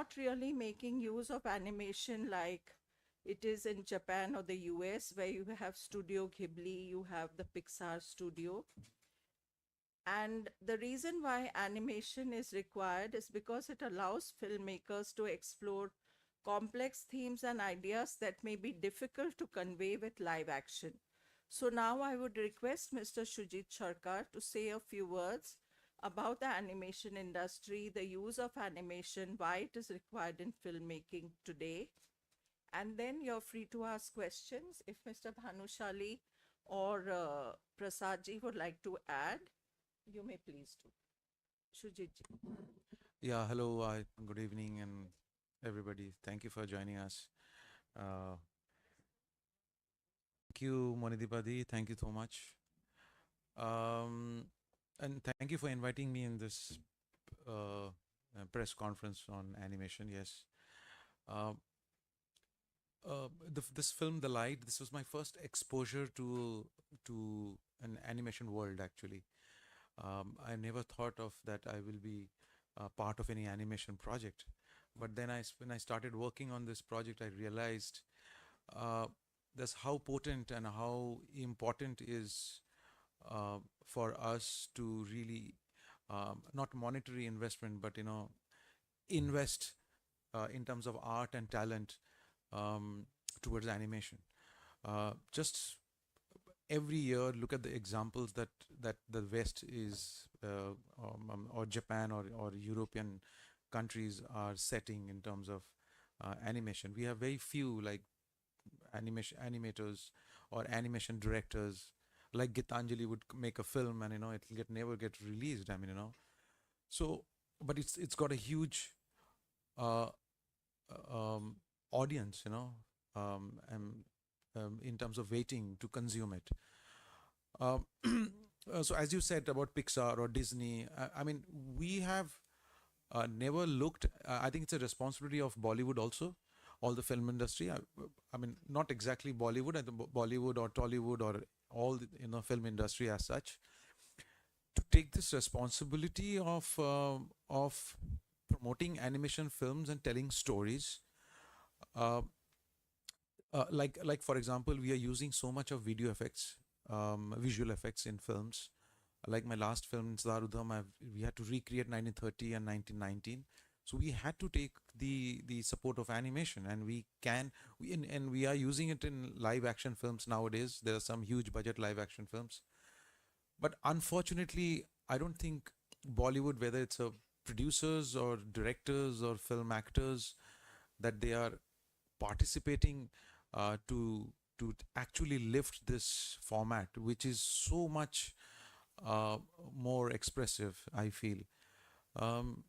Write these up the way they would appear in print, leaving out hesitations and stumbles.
not really making use of animation like it is in Japan or the US, where you have Studio Ghibli, you have the Pixar studio. And the reason why animation is required is because it allows filmmakers to explore complex themes and ideas that may be difficult to convey with live action. So now I would request Mr. Shujit Sharkar to say a few words about the animation industry, the use of animation, why it is required in filmmaking today. And then you're free to ask questions. If Mr. Bhanushali or Prasadji would like to add, you may please do. Shujit ji. Yeah, hello, good evening, and everybody. Thank you for joining us. Uh, thank you, Monidipadi. Thank you so much. Um, and thank you for inviting me in this press conference on animation. Yes. Uh, this film, The Light, this was my first exposure to an animation world, actually. I never thought of that I will be part of any animation project. But then when I started working on this project, I realized uh, that's how potent and how important is for us to really not monetary investment, but invest in terms of art and talent um, towards animation. Just every year, look at the examples that the West is or Japan or European countries are setting in terms of animation. We have very few like animation animators or animation directors like Gitanjali would make a film and it'll never get released. I mean, so but it's got a huge uh, um, audience, in terms of waiting to consume it. Um, so as you said about Pixar or Disney, I mean, we have never looked. I think it's a responsibility of Bollywood also, all the film industry. I mean, not exactly Bollywood, Bollywood or Tollywood or all the, film industry as such, to take this responsibility of promoting animation films and telling stories. Uh, like for example, we are using so much of video effects, visual effects in films. Like my last film, Zarudham, we had to recreate 1930 and 1919. So we had to take the support of animation, and and we are using it in live action films nowadays. There are some huge budget live action films, but unfortunately, I don't think Bollywood, whether it's a producers or directors or film actors, that they are participating to actually lift this format, which is so much more expressive, I feel. Um,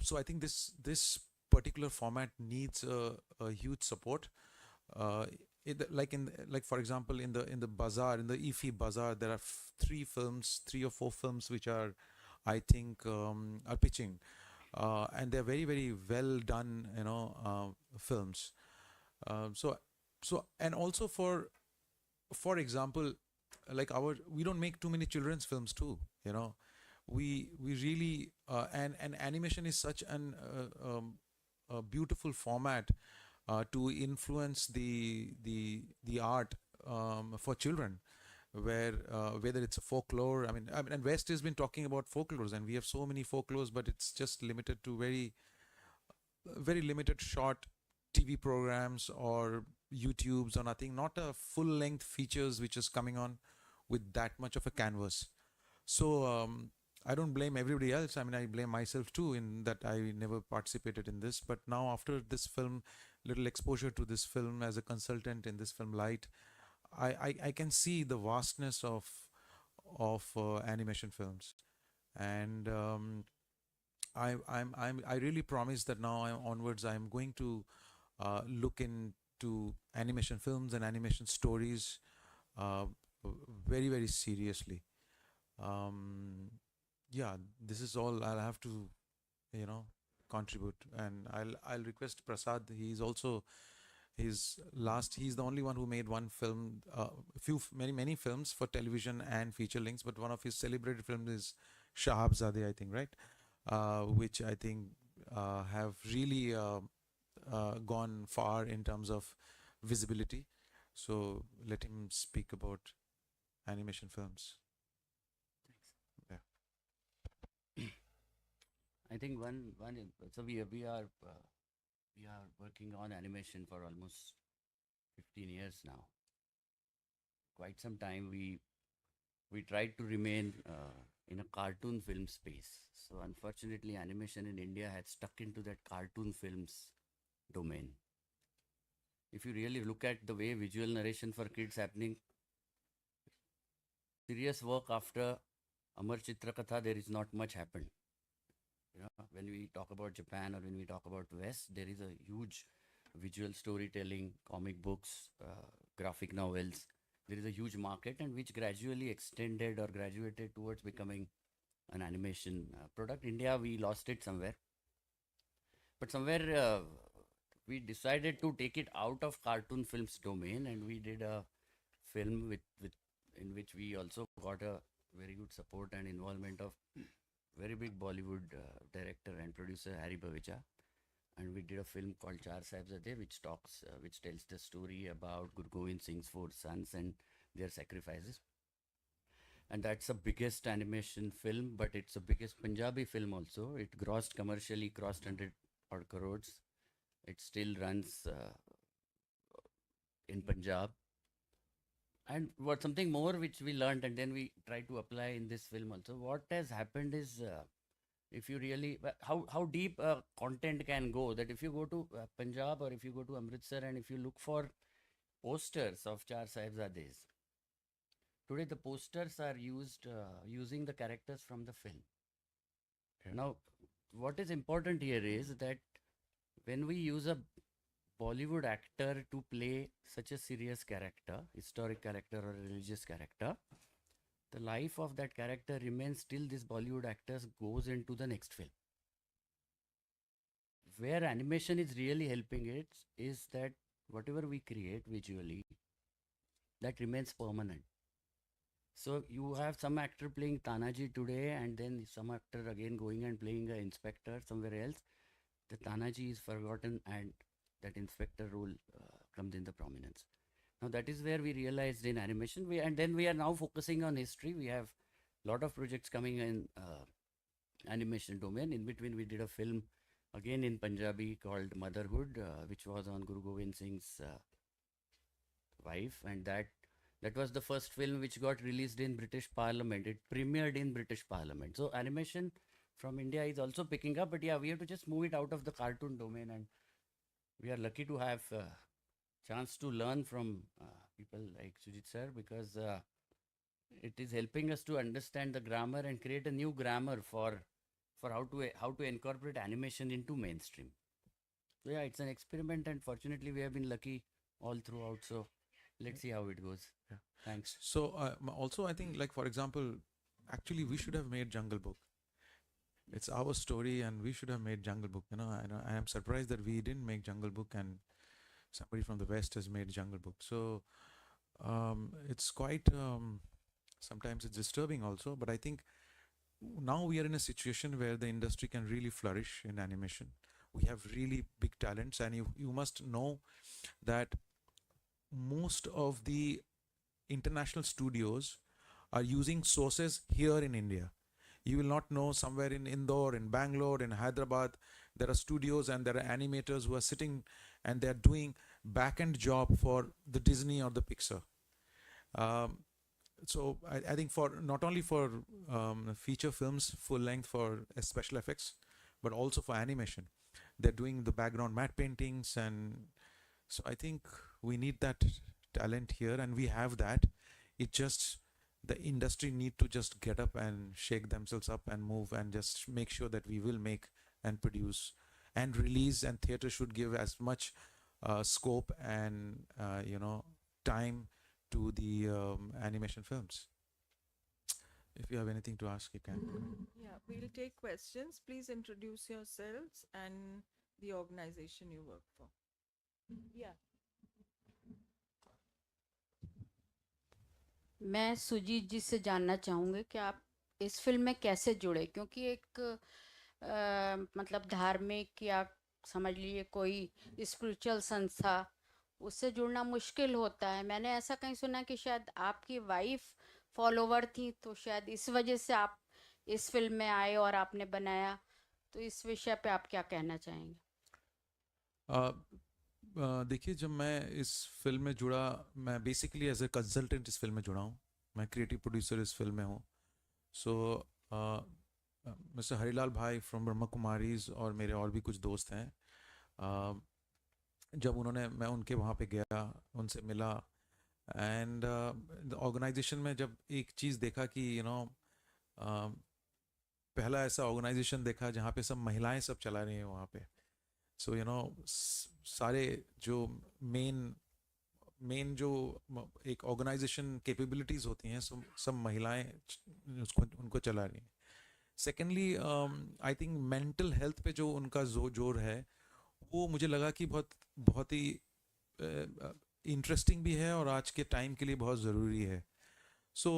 so I think this particular format needs a huge support. Uh, like for example, in the bazaar, in the IFFI bazaar, there are three or four films which are, I think, are pitching, and they're very very well done, films. So and also for example, like we don't make too many children's films too, we really and animation is such a beautiful format to influence the art for children, where whether it's a folklore. I mean, and West has been talking about folklores, and we have so many folklores, but it's just limited to very limited short TV programs or YouTubes or nothing, not a full length features which is coming on with that much of a canvas. So I don't blame everybody else. I mean, I blame myself too, in that I never participated in this. But now, after this film, little exposure to this film as a consultant in this film Light, I can see the vastness of animation films, and I really promise that now onwards I'm going to look into animation films and animation stories uh, very very seriously. Um, yeah, this is all I'll have to you know contribute, and I'll request Prasad. He's the only one who made one film, few many films for television and feature lengths, but one of his celebrated films is Shahabzadeh, I think, right? Which I think have really gone far in terms of visibility. So let him speak about animation films. Yeah. I think so we are working on animation for almost 15 years now. Quite some time we tried to remain in a cartoon film space. So unfortunately, animation in India had stuck into that cartoon films domain. If you really look at the way visual narration for kids happening, serious work after Amar Chitrakatha, there is not much happened. You know, when we talk about Japan or when we talk about West, there is a huge visual storytelling, comic books, graphic novels. There is a huge market, and which gradually extended or graduated towards becoming an animation product. India, we lost it somewhere, but somewhere we decided to take it out of cartoon films domain, and we did a film with in which we also got a very good support and involvement of very big Bollywood director and producer Harry Baweja, and we did a film called Char Sahibzade, which tells the story about Guru Gobind Singh's four sons and their sacrifices. And that's the biggest animation film, but it's the biggest Punjabi film also. It grossed commercially, crossed 100 odd crores. It still runs in Punjab. And what something more which we learned and then we try to apply in this film also. What has happened is, if you really how deep content can go, that if you go to Punjab or if you go to Amritsar and if you look for posters of Char Sahibzades, today the posters are used using the characters from the film. Yeah. Now, what is important here is that when we use a Bollywood actor to play such a serious character, historic character or religious character, the life of that character remains till this Bollywood actor goes into the next film. Where animation is really helping it is that whatever we create visually, that remains permanent. So you have some actor playing Tanaji today and then some actor again going and playing an inspector somewhere else. The Tanaji is forgotten and that inspector role comes in the prominence. Now that is where we realized in animation, and then we are now focusing on history. We have a lot of projects coming in animation domain. In between, we did a film again in Punjabi called Motherhood, which was on Guru Gobind Singh's wife, and that was the first film which got released in British Parliament. It premiered in British Parliament. So animation from India is also picking up, but yeah, we have to just move it out of the cartoon domain, and we are lucky to have chance to learn from people like Sujit sir, because it is helping us to understand the grammar and create a new grammar for how to incorporate animation into mainstream. So yeah, it's an experiment, and fortunately we have been lucky all throughout. So let's see how it goes. Yeah. Thanks. So also, I think, like for example, actually, we should have made Jungle Book. It's our story, and we should have made Jungle Book. I am surprised that we didn't make Jungle Book, and somebody from the West has made Jungle Book. So it's quite sometimes it's disturbing also. But I think now we are in a situation where the industry can really flourish in animation. We have really big talents, and you must know that most of the international studios are using sources here in India. You will not know somewhere in Indore, in Bangalore, in Hyderabad, there are studios and there are animators who are sitting and they're doing back-end job for the Disney or the Pixar. So I think for not only for feature films, full length for special effects, but also for animation, they're doing the background matte paintings, and so I think we need that talent here, and we have that. It just the industry need to just get up and shake themselves up and move and just make sure that we will make and produce and release, and theater should give as much scope and time to the animation films. If you have anything to ask, you can. Yeah, we'll take questions. Please introduce yourselves and the organization you work for. Yeah. मैं सुजीत जी से जानना चाहूँगी कि आप इस film में कैसे जुड़े, क्योंकि एक मतलब धार्मिक या समझ लीजिए कोई स्पिरिचुअल संस्था, उससे जुड़ना मुश्किल होता है। मैंने ऐसा कहीं सुना कि शायद आपकी वाइफ फॉलोवर थी, तो शायद इस वजह से आप इस फिल्म में आए और आपने बनाया। तो इस विषय पे आप क्या कहना चाहेंगे? देखिए, जब मैं इस फिल्म में जुड़ा, मैं बेसिकली एज ए कंसल्टेंट इस फिल्म में जुड़ा हूँ। मैं क्रिएटिव प्रोड्यूसर इस फिल्म में हूँ। सो मिस्टर हरिलाल भाई फ्रॉम ब्रह्मा कुमारीज और मेरे और भी कुछ दोस्त हैं। जब मैं उनके वहाँ पे गया, उनसे मिला, एंड ऑर्गेनाइजेशन में जब एक चीज़ देखा कि पहला ऐसा ऑर्गेनाइजेशन देखा जहाँ पे सब महिलाएं सब चला रही हैं वहाँ पे। सो सारे जो मेन मेन जो एक ऑर्गेनाइजेशन कैपेबिलिटीज़ होती हैं, सब महिलाएं उसको उनको चला रही हैं। Secondly, I think mental health पे जो उनका जोर है, वो मुझे लगा कि बहुत बहुत ही इंटरेस्टिंग भी है और आज के टाइम के लिए बहुत ज़रूरी है। सो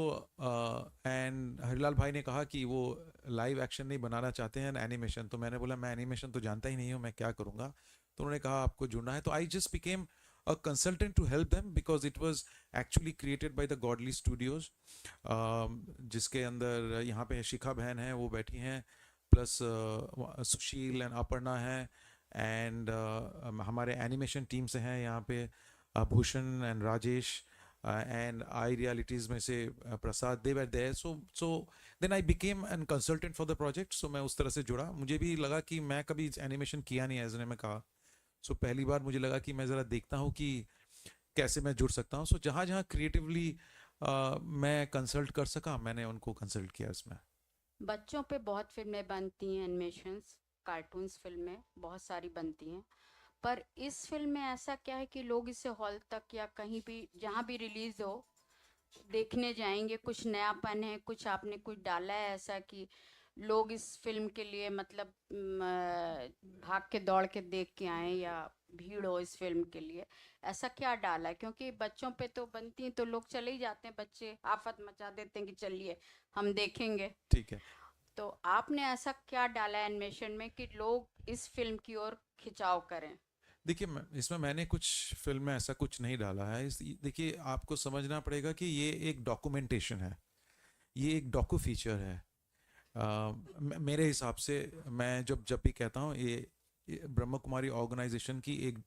एंड हरिलाल भाई ने कहा कि वो लाइव एक्शन नहीं बनाना चाहते हैं, एनिमेशन। तो मैंने बोला मैं एनिमेशन तो जानता ही नहीं हूँ, मैं क्या करूँगा। तो उन्होंने कहा आपको जुड़ना है। तो I just became a consultant to help them because it was actually created by the Godly Studios, जिसके अंदर यहाँ पे शिखा बहन है, वो बैठी हैं, प्लस सुशील एंड अपर्णा है, एंड हमारे एनिमेशन टीम से हैं यहाँ पे Bhushan and Rajesh, and I realities में से Prasad, they were there. So then I became an consultant for the project. So मैं उस तरह से जुड़ा। मुझे भी लगा कि मैं कभी एनिमेशन किया नहीं है, एज ने मैं कहा। सो पहली बार मुझे लगा कि मैं ज़रा देखता हूँ कि कैसे मैं जुड़ सकता हूँ। सो जहाँ जहाँ क्रिएटिवली मैं कंसल्ट कर सका, मैंने उनको कंसल्ट किया इसमें। बच्चों पे बहुत फिल्में बनती हैं, एनिमेशंस, कार्टून्स फिल्में बहुत सारी बनती हैं, पर इस फिल्म में ऐसा क्या है कि लोग इसे हॉल तक या कहीं भी जहाँ भी रिलीज हो देखने जाएंगे? कुछ नयापन है, कुछ आपने कुछ डाला है ऐसा कि लोग इस फिल्म के लिए मतलब भाग के दौड़ के देख के आए, या भीड़ हो इस फिल्म के लिए? ऐसा क्या डाला है? क्योंकि बच्चों पे तो बनती हैं तो लोग चले ही जाते हैं, बच्चे आफत मचा देते हैं कि चलिए हम देखेंगे। ठीक है। तो आपने ऐसा क्या डाला है एनिमेशन में कि लोग इस फिल्म की ओर खिंचाव करें? देखिए, इसमें मैंने कुछ फिल्म में ऐसा कुछ नहीं डाला है। देखिए, आपको समझना पड़ेगा कि ये एक डॉक्यूमेंटेशन है, ये एक डॉक्यू फीचर है। मेरे हिसाब से मैं जब जब भी कहता हूँ, ये ब्रह्म कुमारी ऑर्गेनाइजेशन की एक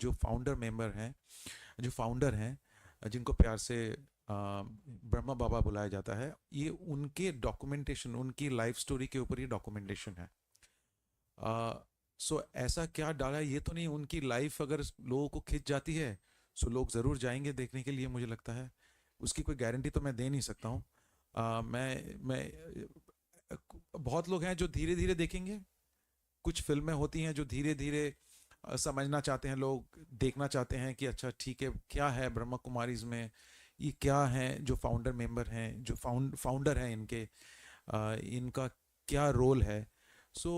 जो फाउंडर हैं, जिनको प्यार से ब्रह्मा बाबा बुलाया जाता है, ये उनके डॉक्यूमेंटेशन, उनकी लाइफ स्टोरी के ऊपर ये डॉक्यूमेंटेशन है। सो ऐसा क्या डाला है, ये तो नहीं। उनकी लाइफ अगर लोगों को खिंच जाती है, सो लोग ज़रूर जाएंगे देखने के लिए, मुझे लगता है। उसकी कोई गारंटी तो मैं दे नहीं सकता हूँ। मैं बहुत लोग हैं जो धीरे धीरे देखेंगे। कुछ फिल्में होती हैं जो धीरे धीरे समझना चाहते हैं, लोग देखना चाहते हैं कि अच्छा ठीक है, क्या है ब्रह्मा कुमारीज में, ये क्या है, जो फाउंडर मेंबर हैं, जो फाउंडर हैं इनके, इनका क्या रोल है। सो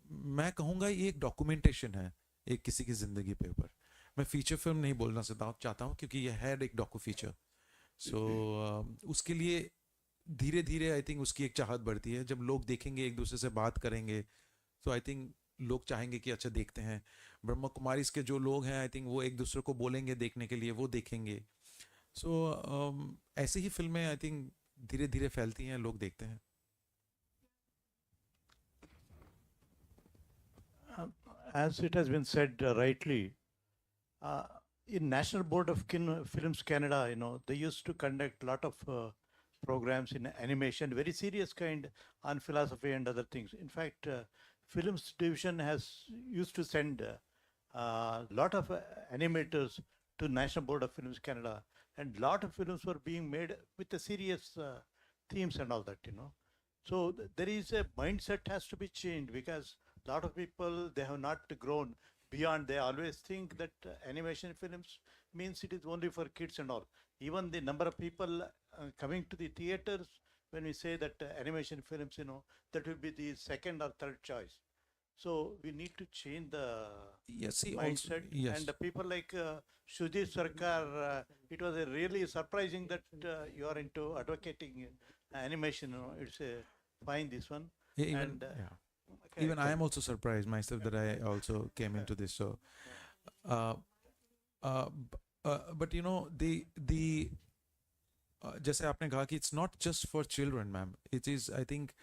मैं कहूँगा ये एक डॉक्यूमेंटेशन है एक किसी की ज़िंदगी पे ऊपर। मैं फीचर फिल्म नहीं बोलना चाहता हूँ, क्योंकि ये है एक डॉक्यू फीचर। सो उसके लिए धीरे धीरे आई थिंक उसकी एक चाहत बढ़ती है। जब लोग देखेंगे, एक दूसरे से बात करेंगे, तो आई थिंक लोग चाहेंगे कि अच्छा देखते हैं। ब्रह्मा कुमारीज के जो लोग हैं, आई थिंक वो एक दूसरे को बोलेंगे देखने के लिए, वो देखेंगे। सो ऐसी ही फिल्में आई थिंक धीरे धीरे फैलती हैं, लोग देखते हैं। As it has been said rightly, uh, in National Board of Films Canada, they used to conduct a lot of programs in animation, very serious kind, on philosophy and other things. In fact, Films Division has used to send a lot of animators to National Board of Films Canada, and lot of films were being made with the serious themes and all that. So there is a mindset has to be changed, because a lot of people, they have not grown beyond. They always think that animation films means it is only for kids and all. Even the number of people coming to the theaters, when we say that animation films, that will be the second or third choice. So we need to change the Yes, see, also, mindset. yes. And the people like Shujit Sarkar, it was really surprising that you are into advocating animation. It's a fine, this one. Even And, yeah. Even I am also surprised myself that I also came into this. So, uh, but you know, the जैसे आपने कहा कि it's not just for children, ma'am. It is, I think,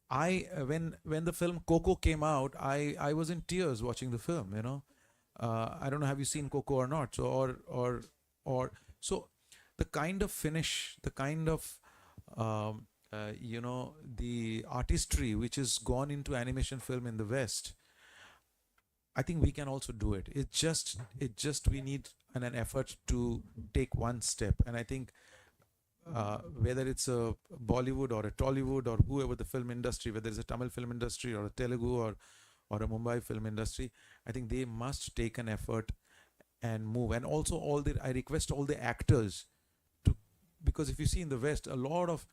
when the film Coco came out, I was in tears watching the film. You know, I don't know, have you seen Coco or not? So or so the kind of finish, the kind of you know, the artistry which has gone into animation film in the West, I think we can also do it. It just we need an effort to take one step, and I think whether it's a Bollywood or a Tollywood or whoever the film industry, whether it's a Tamil film industry or a Telugu or a Mumbai film industry, I think they must take an effort and move. And also, I request all the actors to, because if you see in the West, a lot of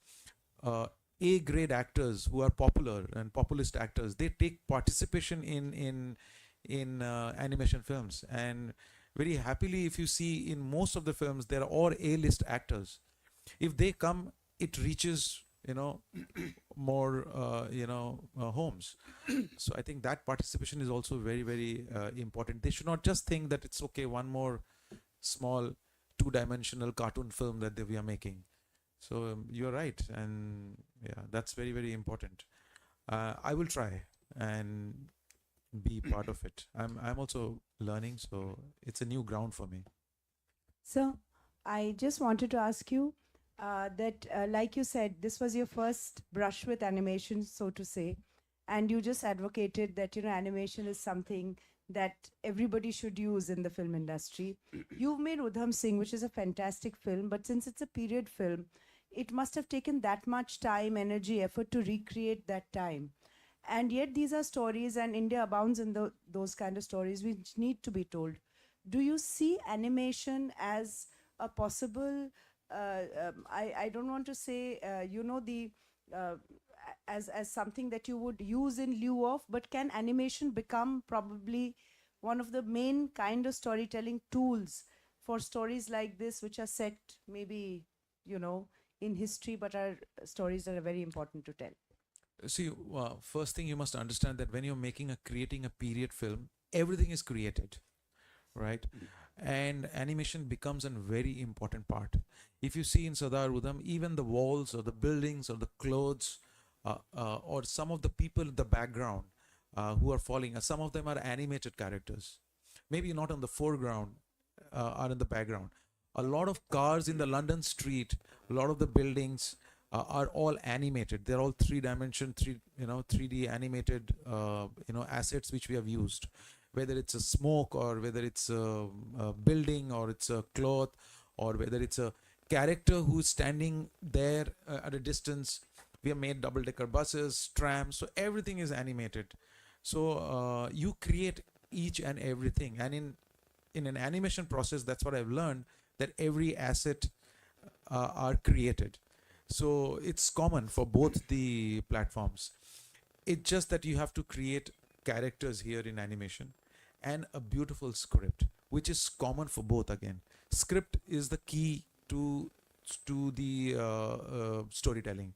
uh, A grade actors who are popular and populist actors, they take participation in animation films, and very happily, if you see in most of the films, there are all A-list actors. If they come, it reaches, you know, more homes. So I think that participation is also very, very important. They should not just think that it's okay, one more small two-dimensional cartoon film that we are making. So you're right, and yeah, that's very, very important. I will try and be part of it. I'm also learning, so it's a new ground for me. So, I just wanted to ask you that, like you said, this was your first brush with animation, so to say, and you just advocated that, you know, animation is something that everybody should use in the film industry. You've made Udham Singh, which is a fantastic film, but since it's a period film, it must have taken that much time, energy, effort to recreate that time. And yet, these are stories, and India abounds in those kind of stories which need to be told. Do you see animation as a possible, I don't want to say, you know, uh, as something that you would use in lieu of, but can animation become probably one of the main kind of storytelling tools for stories like this, which are set maybe, you know, in history, but are stories that are very important to tell? See, first thing you must understand that when you're creating a period film, everything is created, right? And animation becomes a very important part. If you see in Sardar Udham, even the walls or the buildings or the clothes or some of the people in the background who are falling, some of them are animated characters. Maybe not on the foreground, are in the background. A lot of cars in the London street, a lot of the buildings are all animated. They're all three-dimension, 3D animated, assets which we have used. Whether it's a smoke or whether it's a building or it's a cloth or whether it's a character who's standing there at a distance. We have made double-decker buses, trams, so everything is animated. So you create each and everything, and in an animation process, that's what I've learned, that every asset are created. So it's common for both the platforms. It's just that you have to create characters here in animation and a beautiful script, which is common for both. Again, script is the key to the storytelling.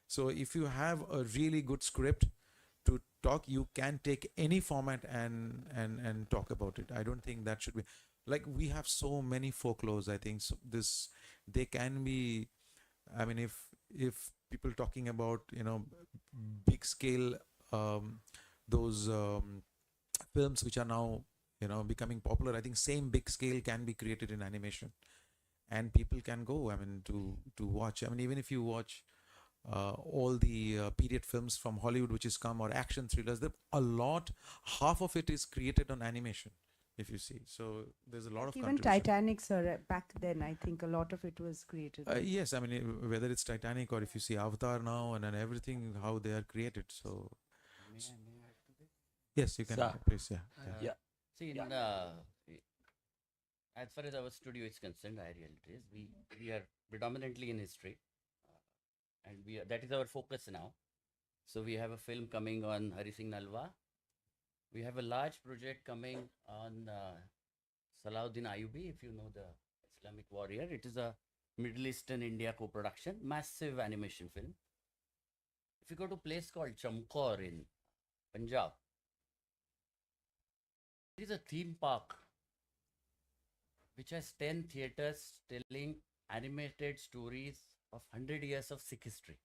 So if you have a really good script to talk, you can take any format and talk about it. I don't think that should be, like, we have so many folklores. I think so this, they can be, I mean, if people talking about, big scale, those films which are now, becoming popular, I think same big scale can be created in animation, and people can go, I mean, to watch. I mean, even if you watch all the period films from Hollywood which is come, or action thrillers, half of it is created on animation, if you see. So there's a lot Like of even contribution. Titanic, sir, back then, I think a lot of it was created. Yes, I mean, whether it's Titanic or if you see Avatar now and everything, how they are created. So May I add to this? yes, you can, So, please, yeah. yeah. See, as far as our studio is concerned, I Realties, we are predominantly in history, and that is our focus now. So we have a film coming on Hari Singh Nalwa. We have a large project coming on Salahuddin Ayubi, if you know the Islamic warrior. It is a Middle Eastern India co-production, massive animation film. If you go to a place called Chamkaur in Punjab, there is a theme park which has 10 theaters telling animated stories of 100 years of Sikh history.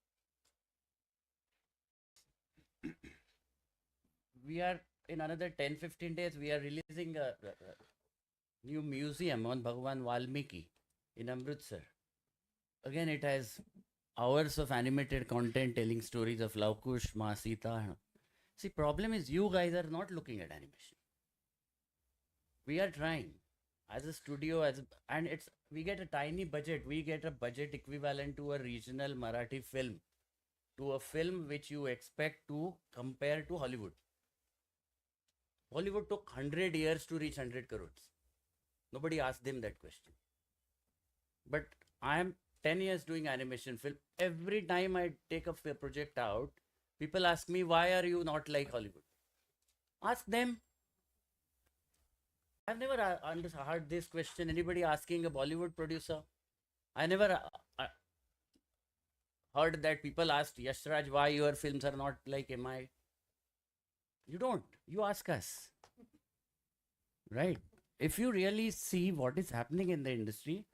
We are in another 10-15 days, we are releasing a new museum on Bhagwan Valmiki in Amritsar. Again, it has hours of animated content telling stories of Laukush, Ma Sita. See, problem is you guys are not looking at animation. We are trying as a studio, and we get a tiny budget. We get a budget equivalent to a regional Marathi film, to a film which you expect to compare to Hollywood. Hollywood took 100 years to reach 100 crores. Nobody asked them that question. But I am 10 years doing animation film. Every time I take a project out, people ask me, why are you not like Hollywood? Ask them. I've never heard this question, anybody asking a Bollywood producer. I never heard that people asked Yash Raj why your films are not like MI. You don't. You ask us. Right? If you really see what is happening in the industry,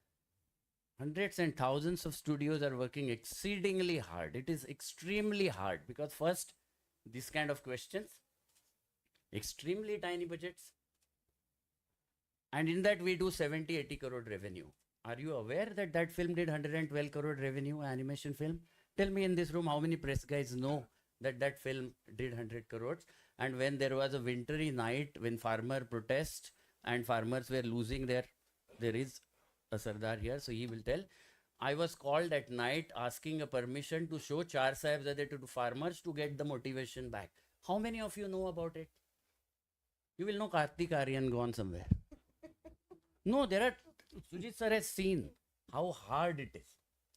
hundreds and thousands of studios are working exceedingly hard. It is extremely hard because first, this kind of questions, extremely tiny budgets, and in that we do 70-80 crore revenue. Are you aware that that film did 112 crore revenue, animation film? Tell me in this room how many press guys know that that film did 100 crores. And when there was a wintry night, when farmer protest and farmers were losing there is a Sardar here, so he will tell. I was called at night asking a permission to show Char Sahibzade to farmers to get the motivation back. How many of you know about it? You will know Kartik Aryan gone somewhere. No, Sujit sir has seen how hard it is.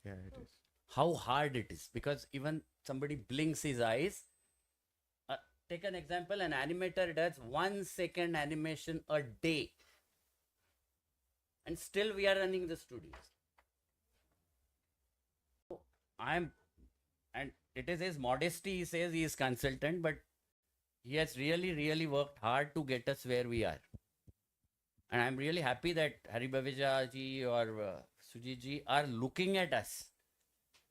Yeah, it is. How hard it is. Because even somebody blinks his eyes. Take an example, an animator does 1 second animation a day. And still we are running the studios. And it is his modesty, he says he is consultant, but he has really, really worked hard to get us where we are. And I'm really happy that Hari Bhavija ji or Sujit ji are looking at us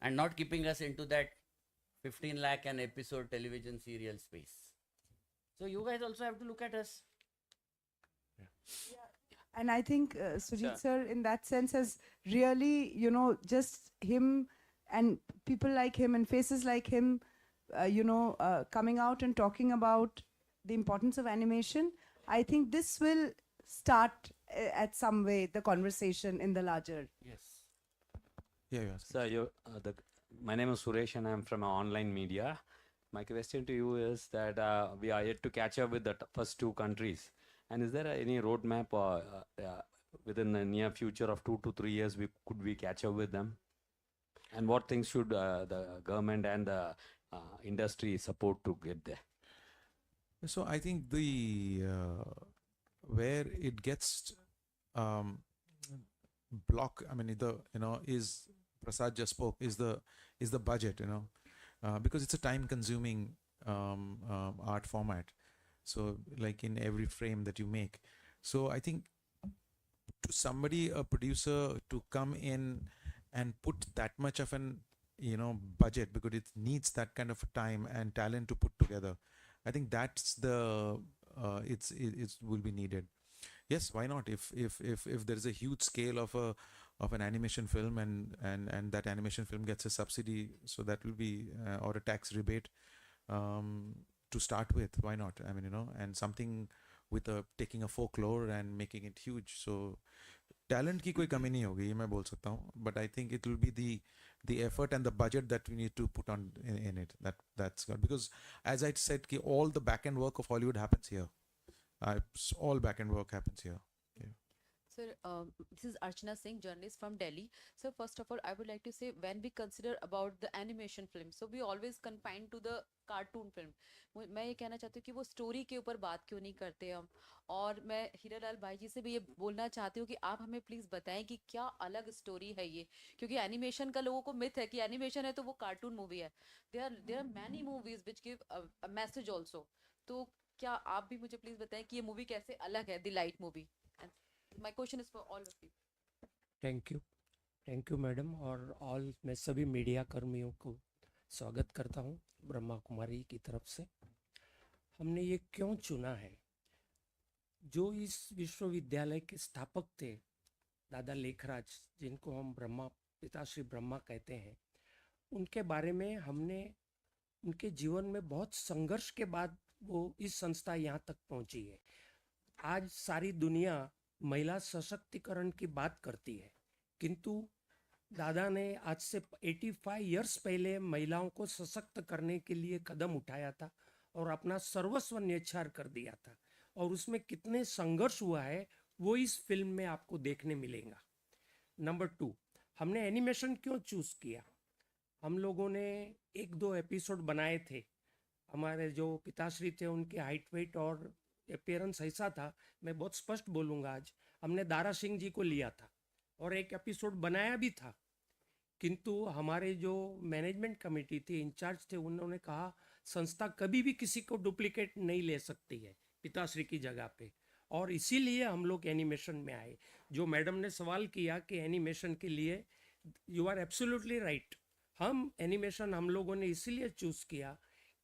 and not keeping us into that 15 lakh an episode television serial space. So you guys also have to look at us. And I think Sujit sir, in that sense, has really, just him and people like him and faces like him, coming out and talking about the importance of animation. I think this will start at some way the conversation in the larger. Yes. Yeah, yeah. So my name is Suresh and I'm from online media. My question to you is that we are yet to catch up with the first two countries. And is there any roadmap within the near future of 2 to 3 years could we catch up with them? And what things should the government and the industry support to get there? So I think the where it gets block. I mean, is Prasad just spoke is the budget. Because it's a time-consuming art format. So, like in every frame that you make. So I think to somebody, a producer, to come in and put that much of an budget, because it needs that kind of time and talent to put together. I think that's the it will be needed. Yes, why not? If there is a huge scale of an animation film and that animation film gets a subsidy, so that will be or a tax rebate to start with. Why not? I mean, and something with taking a folklore and making it huge. So talent की कोई कमी नहीं होगी, ये मैं बोल सकता हूँ. But I think it will be the effort and the budget that we need to put on in it. That's good. Because as I said, all the back end work of Hollywood happens here. All back end work happens here. So Sir, this is Archana Singh, journalist from Delhi. So first of all, I would like to say when we consider about the animation film, so we always confine to the cartoon film. मैं ये कहना चाहती हूँ कि वो story के ऊपर बात क्यों नहीं करते हम. और मैं हीरालाल भाई जी से भी ये बोलना चाहती हूँ कि आप हमें प्लीज बताएं कि क्या अलग स्टोरी है ये, क्योंकि एनिमेशन का लोगों को मिथ है कि एनिमेशन है तो वो कार्टून मूवी है. There are many movies which give a message also. तो क्या आप भी मुझे प्लीज बताएं कि ये मूवी कैसे अलग है, the light movie. My question is for all of you. Thank you madam. और ऑल मैं सभी मीडिया कर्मियों को स्वागत करता हूं ब्रह्मा कुमारी की तरफ से. हमने ये क्यों चुना है, जो इस विश्वविद्यालय के स्थापक थे दादा लेखराज, जिनको हम ब्रह्मा पिताश्री ब्रह्मा कहते हैं, उनके बारे में हमने उनके जीवन में बहुत संघर्ष के बाद वो इस संस्था यहाँ तक पहुँची है. आज सारी दुनिया महिला सशक्तिकरण की बात करती है, किंतु दादा ने आज से 85 इयर्स पहले महिलाओं को सशक्त करने के लिए कदम उठाया था और अपना सर्वस्व न्यौछावर कर दिया था. और उसमें कितने संघर्ष हुआ है वो इस फिल्म में आपको देखने मिलेगा. नंबर 2, हमने एनिमेशन क्यों चूज किया. हम लोगों ने 1-2 एपिसोड बनाए थे. हमारे जो पिताश्री थे उनके हाइट वेट और अपीयरेंस ऐसा था, मैं बहुत स्पष्ट बोलूँगा आज, हमने दारा सिंह जी को लिया था और एक एपिसोड बनाया भी था. किंतु हमारे जो मैनेजमेंट कमेटी थी, इंचार्ज थे, उन्होंने कहा संस्था कभी भी किसी को डुप्लीकेट नहीं ले सकती है पिताश्री की जगह पे, और इसीलिए हम लोग एनिमेशन में आए. जो मैडम ने सवाल किया कि एनिमेशन के लिए, यू आर एब्सोल्युटली राइट. हम लोगों ने इसीलिए चूज़ किया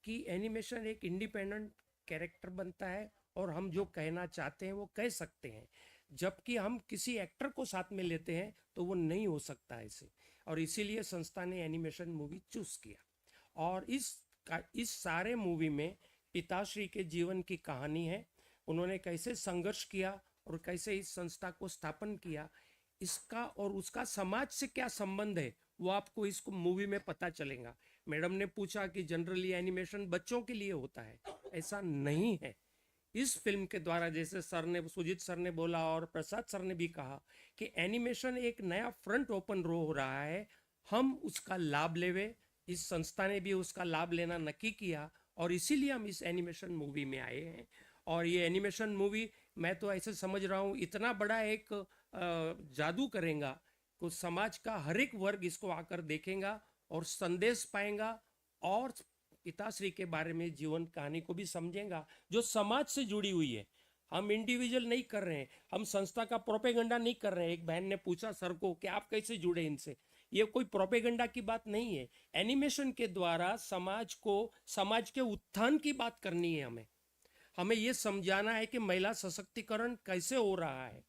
कि एनिमेशन एक इंडिपेंडेंट कैरेक्टर बनता है और हम जो कहना चाहते हैं वो कह सकते हैं, जबकि हम किसी एक्टर को साथ में लेते हैं तो वो नहीं हो सकता ऐसे. और इसीलिए संस्था ने एनिमेशन मूवी चूज किया. और इस सारे मूवी में पिताश्री के जीवन की कहानी है, उन्होंने कैसे संघर्ष किया और कैसे इस संस्था को स्थापन किया, इसका और उसका समाज से क्या संबंध है वो आपको इस मूवी में पता चलेगा. मैडम ने पूछा कि जनरली एनिमेशन बच्चों के लिए होता है, ऐसा नहीं है. इस फिल्म के द्वारा, जैसे सुजीत सर ने बोला और प्रसाद सर ने भी कहा, कि एनिमेशन एक नया फ्रंट ओपन हो रहा है, हम उसका लाभ लेवे. इस संस्था ने भी उसका लाभ लेना नक्की किया और इसीलिए हम इस एनिमेशन मूवी में आए हैं. और ये एनिमेशन मूवी, मैं तो ऐसे समझ रहा हूँ, इतना बड़ा एक जादू करेगा कि समाज का हर एक वर्ग इसको आकर देखेगा और संदेश पाएगा और पिताश्री के बारे में जीवन कहानी को भी समझेगा जो समाज से जुड़ी हुई है. हम इंडिविजुअल नहीं कर रहे हैं, हम संस्था का प्रोपेगेंडा नहीं कर रहे हैं. एक बहन ने पूछा सर को कि आप कैसे जुड़े इनसे. ये कोई प्रोपेगेंडा की बात नहीं है. एनिमेशन के द्वारा समाज के उत्थान की बात करनी है. हमें ये समझाना है कि महिला सशक्तिकरण कैसे हो रहा है.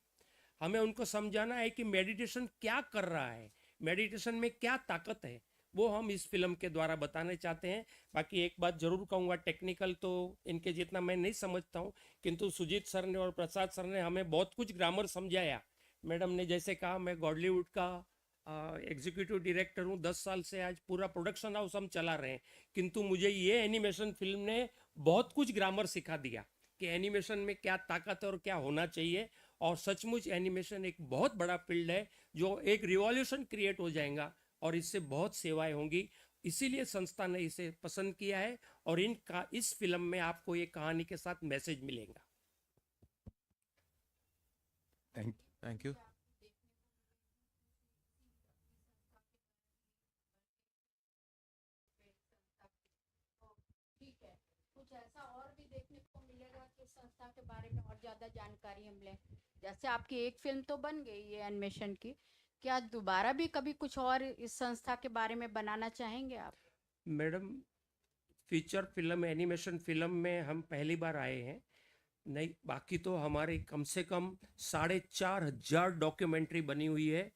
हमें उनको समझाना है कि मेडिटेशन क्या कर रहा है, मेडिटेशन में क्या ताकत है, वो हम इस फिल्म के द्वारा बताने चाहते हैं. बाकी एक बात जरूर कहूँगा, टेक्निकल तो इनके जितना मैं नहीं समझता हूँ, किंतु सुजीत सर ने और प्रसाद सर ने हमें बहुत कुछ ग्रामर समझाया. मैडम ने जैसे कहा, मैं गॉडलीवुड का एग्जीक्यूटिव डायरेक्टर हूँ, 10 साल से आज पूरा प्रोडक्शन हाउस हम चला रहे हैं, किंतु मुझे ये एनिमेशन फिल्म ने बहुत कुछ ग्रामर सिखा दिया कि एनिमेशन में क्या ताकत है और क्या होना चाहिए. और सचमुच एनिमेशन एक बहुत बड़ा फील्ड है, जो एक रिवॉल्यूशन क्रिएट हो जाएगा और इससे बहुत सेवाएं होंगी. इसीलिए संस्था ने इसे पसंद किया है और इस फिल्म में आपको ये कहानी के साथ मैसेज मिलेगा. Thank you. ठीक है, कुछ ऐसा और भी देखने को मिलेगा कि संस्था के बारे में और ज़्यादा जानकारी हम लें. जैसे आपकी एक फिल्म तो बन गई है एनिमेशन की, क्या दोबारा भी कभी कुछ और इस संस्था के बारे में बनाना चाहेंगे आप? Madam, feature film, animation film में हम पहली बार आए हैं. नहीं, बाकी तो हमारे कम से कम 4,500 डॉक्यूमेंट्री बनी हुई है.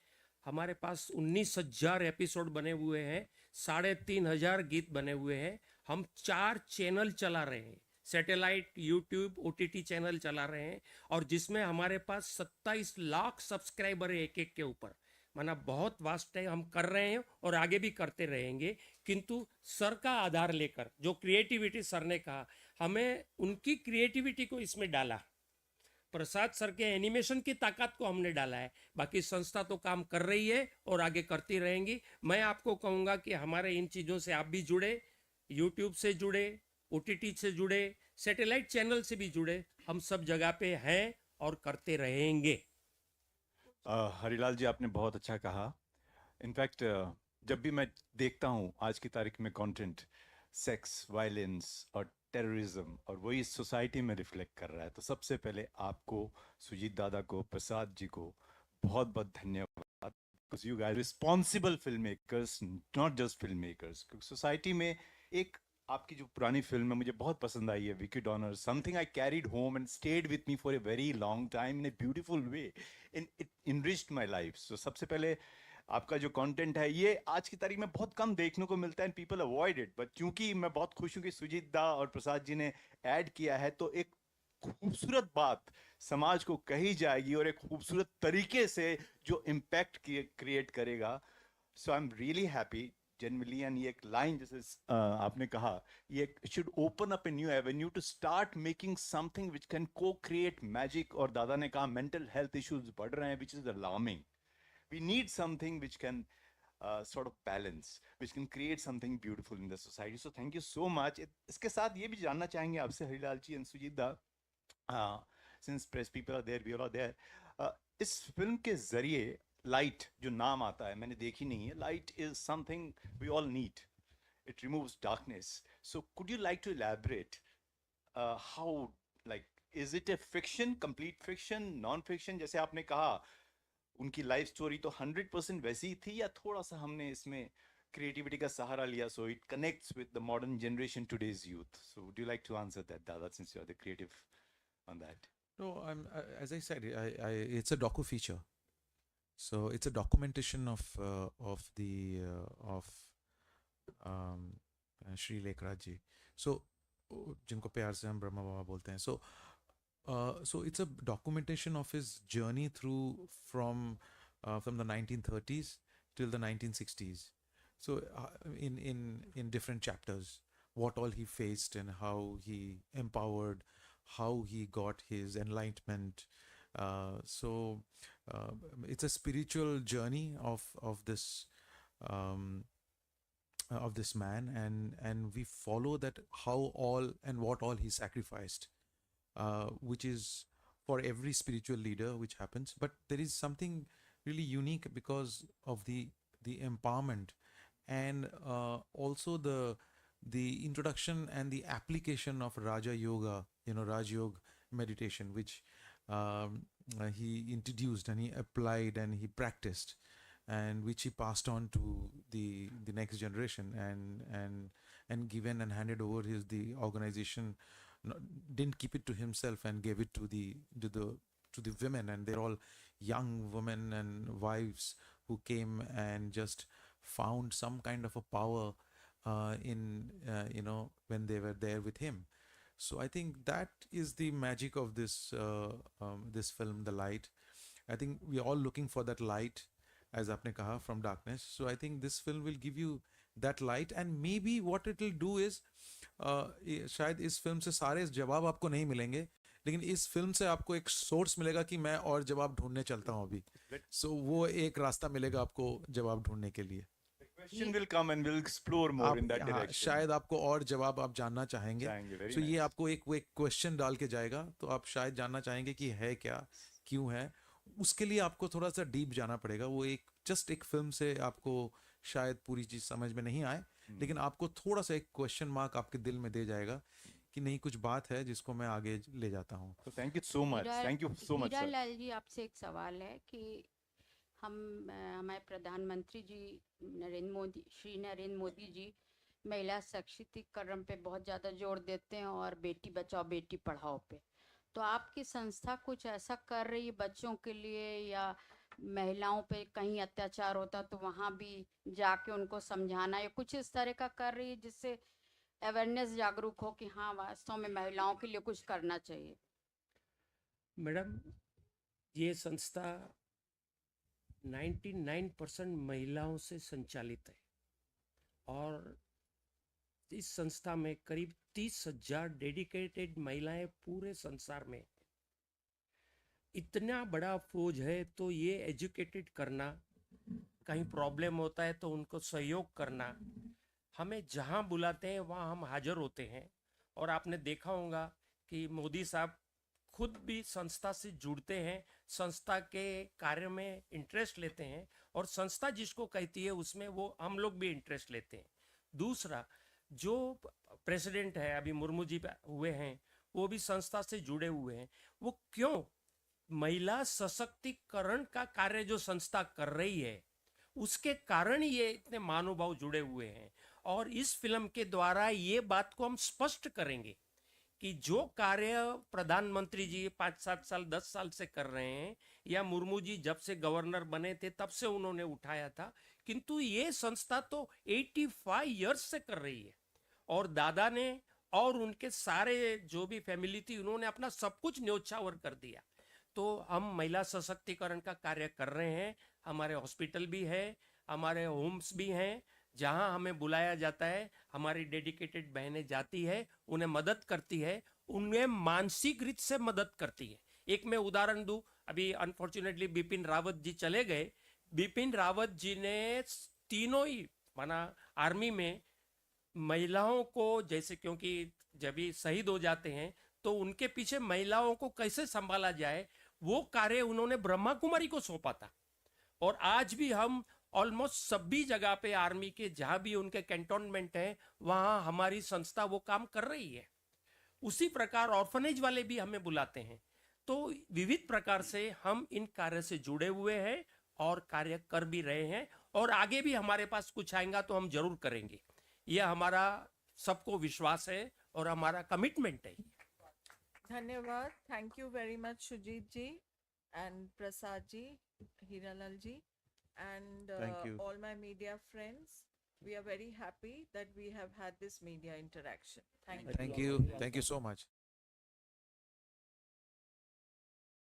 हमारे पास 19,000 एपिसोड बने हुए हैं, 3,500 गीत बने हुए हैं. हम 4 चैनल चला रहे हैं, सैटेलाइट, यूट्यूब, OTT चैनल चला रहे हैं, और जिसमें हमारे पास 27 लाख सब्सक्राइबर है एक के ऊपर. माना बहुत वास्ट है, हम कर रहे हैं और आगे भी करते रहेंगे. किंतु सर का आधार लेकर, जो क्रिएटिविटी सर ने कहा, हमें उनकी क्रिएटिविटी को इसमें डाला. प्रसाद सर के एनिमेशन की ताकत को हमने डाला है, बाकी संस्था तो काम कर रही है और आगे करती रहेंगी। मैं आपको कहूँगा कि हमारे इन चीज़ों से आप भी जुड़े, यूट्यूब से जुड़े, OTT से जुड़े, सैटेलाइट चैनल से भी जुड़े, हम सब जगह पे हैं और करते रहेंगे। हरिलाल जी, आपने बहुत अच्छा कहा। इनफैक्ट जब भी मैं देखता हूँ आज की तारीख में कंटेंट, सेक्स, वायलेंस और टेररिज्म, और वही सोसाइटी में रिफ्लेक्ट कर रहा है, तो सबसे पहले आपको, सुजीत दादा को, प्रसाद जी को बहुत बहुत धन्यवाद, because you guys responsible film makers, not just film makers. क्योंकि सोसाइटी में एक आपकी जो पुरानी फिल्म है मुझे बहुत पसंद आई है, wicked honour, something I carried home and stayed with me for a very long time in a beautiful way, in it enriched my life. So सबसे पहले आपका जो कंटेंट है ये आज की तारीख में बहुत कम देखने को मिलता है and people avoid it, but क्योंकि मैं बहुत खुश हूं कि सुजीत दा और प्रसाद जी ने ऐड किया है, तो एक खूबसूरत बात समाज को कही जाएगी और एक खूबसूरत तरीके से जो इम्पैक्ट क्रिएट करेगा। So I am really happy generally. And ये एक लाइन जैसे आपने कहा, ये should open up a new avenue to start making something which can co-create magic. और दादा ने कहा मेंटल हेल्थ इश्यूज बढ़ रहे हैं, which is alarming. We need something which can sort of balance, which can create something beautiful in the society. So thank you so much. इसके साथ ये भी जानना चाहेंगे आपसे हरिलाल जी and सुजीत दा, since press people are there, we all are there. इस film के जरिए लाइट जो नाम आता है, मैंने देखी नहीं है, light is something we all need, it removes darkness. So could you like to elaborate how, like, is it a fiction, complete fiction, non-fiction? जैसे आपने कहा उनकी लाइफ स्टोरी तो 100% वैसी ही थी, या थोड़ा सा हमने इसमें क्रिएटिविटी का सहारा लिया, so it connects with the modern generation, today's youth? So would you like to answer that, dada, since you are the creative on that? No, as I said, it's a docu feature. So it's a documentation of the of Shri Lekhraj ji. So जिनको प्यार से हम ब्रह्मा बाबा बोलते हैं. So it's a documentation of his journey through from the 1930s till the 1960s. So in different chapters, what all he faced and how he empowered, how he got his enlightenment. So it's a spiritual journey of this man, and we follow that how all and what all he sacrificed, which is for every spiritual leader which happens. But there is something really unique because of the empowerment and also the introduction and the application of Raja Yoga, Raj Yoga meditation, which he introduced and he applied and he practiced, and which he passed on to the next generation, and given and handed over the organization. Didn't keep it to himself and gave it to the women, and they're all young women and wives who came and just found some kind of a power in when they were there with him. So I think that is the magic of this this film, The Light. I think we're all looking for that light, as आपने कहा, from darkness. So I think this film will give you that light, and maybe what it will do is शायद इस film से सारे जवाब आपको नहीं मिलेंगे, लेकिन इस फिल्म से आपको एक सोर्स मिलेगा कि मैं और जवाब ढूंढने चलता हूँ अभी. So वो एक रास्ता मिलेगा आपको जवाब ढूंढने के लिए. Question will come and we'll explore more in that direction. शायद आपको और जवाब आप जानना चाहेंगे. very So ये nice. आपको एक क्वेश्चन डाल के जाएगा, तो आप शायद जानना चाहेंगे कि है क्या, क्यों है. उसके लिए आपको थोड़ा सा डीप जाना पड़ेगा. वो जस्ट एक फिल्म से आपको शायद पूरी चीज समझ में नहीं आए, लेकिन आपको थोड़ा सा एक क्वेश्चन मार्क आपके दिल में दे जाएगा कि नहीं, कुछ बात है जिसको मैं आगे ले जाता हूँ. So thank you so much. Thank you so much, sir. Hiralal जी, आपसे एक सवाल है कि हमारे प्रधानमंत्री जी श्री नरेंद्र मोदी जी महिला सशक्तिकरण पे बहुत ज़्यादा जोर देते हैं और बेटी बचाओ बेटी पढ़ाओ पे. तो आपकी संस्था कुछ ऐसा कर रही है बच्चों के लिए, या महिलाओं पे कहीं अत्याचार होता तो वहाँ भी जाके उनको समझाना, या कुछ इस तरह का कर रही है जिससे अवेयरनेस जागरूक हो कि हाँ वास्तव में महिलाओं के लिए कुछ करना चाहिए? मैडम, ये संस्था 99% महिलाओं से संचालित है और इस संस्था में करीब 30,000 डेडिकेटेड महिलाएं पूरे संसार में. इतना बड़ा फौज है तो ये एजुकेटेड करना, कहीं प्रॉब्लम होता है तो उनको सहयोग करना, हमें जहां बुलाते हैं वहां हम हाजिर होते हैं। और आपने देखा होगा कि मोदी साहब खुद भी संस्था से जुड़ते हैं, संस्था के कार्य में इंटरेस्ट लेते हैं, और संस्था जिसको कहती है उसमें वो हम लोग भी इंटरेस्ट लेते हैं। दूसरा, जो प्रेसिडेंट है अभी मुर्मू जी हुए हैं, वो भी संस्था से जुड़े हुए हैं। वो क्यों? महिला सशक्तिकरण का कार्य जो संस्था कर रही है उसके कारण ये इतने महानुभाव जुड़े हुए हैं। और इस फिल्म के द्वारा ये बात को हम स्पष्ट करेंगे कि जो कार्य प्रधानमंत्री जी 5-7 साल 10 साल से कर रहे हैं, या मुर्मू जी जब से गवर्नर बने थे तब से उन्होंने उठाया था, किंतु ये संस्था तो 85 इयर्स से कर रही है। और दादा ने और उनके सारे जो भी फैमिली थी उन्होंने अपना सब कुछ न्योछावर कर दिया। तो हम महिला सशक्तिकरण का कार्य कर रहे हैं। हमारे हॉस्पिटल भी है, हमारे होम्स भी हैं, जहां हमें बुलाया जाता है, हमारी डेडिकेटेड बहनें जाती है, उन्हें मदद करती है, उन्हें मानसिक रीत से मदद करती है। एक मैं उदाहरण दूं, अभी अनफॉर्चुनेटली बिपिन रावत जी चले गए। बिपिन रावत जी ने तीनों ही माना आर्मी में महिलाओं को, जैसे क्योंकि जब भी शहीद हो जाते हैं तो उनके पीछे महिलाओं को कैसे संभाला जाए, वो कार्य उन्होंने ब्रह्मा कुमारी को सौंपा था। और आज भी हम ऑलमोस्ट सभी जगह पे आर्मी के जहां भी उनके कैंटोनमेंट है वहां हमारी संस्था वो काम कर रही है। उसी प्रकार ऑर्फनेज वाले भी हमें बुलाते हैं। तो विविध प्रकार से हम इन कार्य से जुड़े हुए हैं और कार्य कर भी रहे हैं, और आगे भी हमारे पास कुछ आएगा तो हम जरूर करेंगे। यह हमारा सबको विश्वास है और हमारा कमिटमेंट है। धन्यवाद. Thank you very much, Shujit ji and Prasad ji, Hiralal ji, and Thank you. all my media friends. We are very happy that we have had this media interaction. Thank you. Thank you. Thank you so much.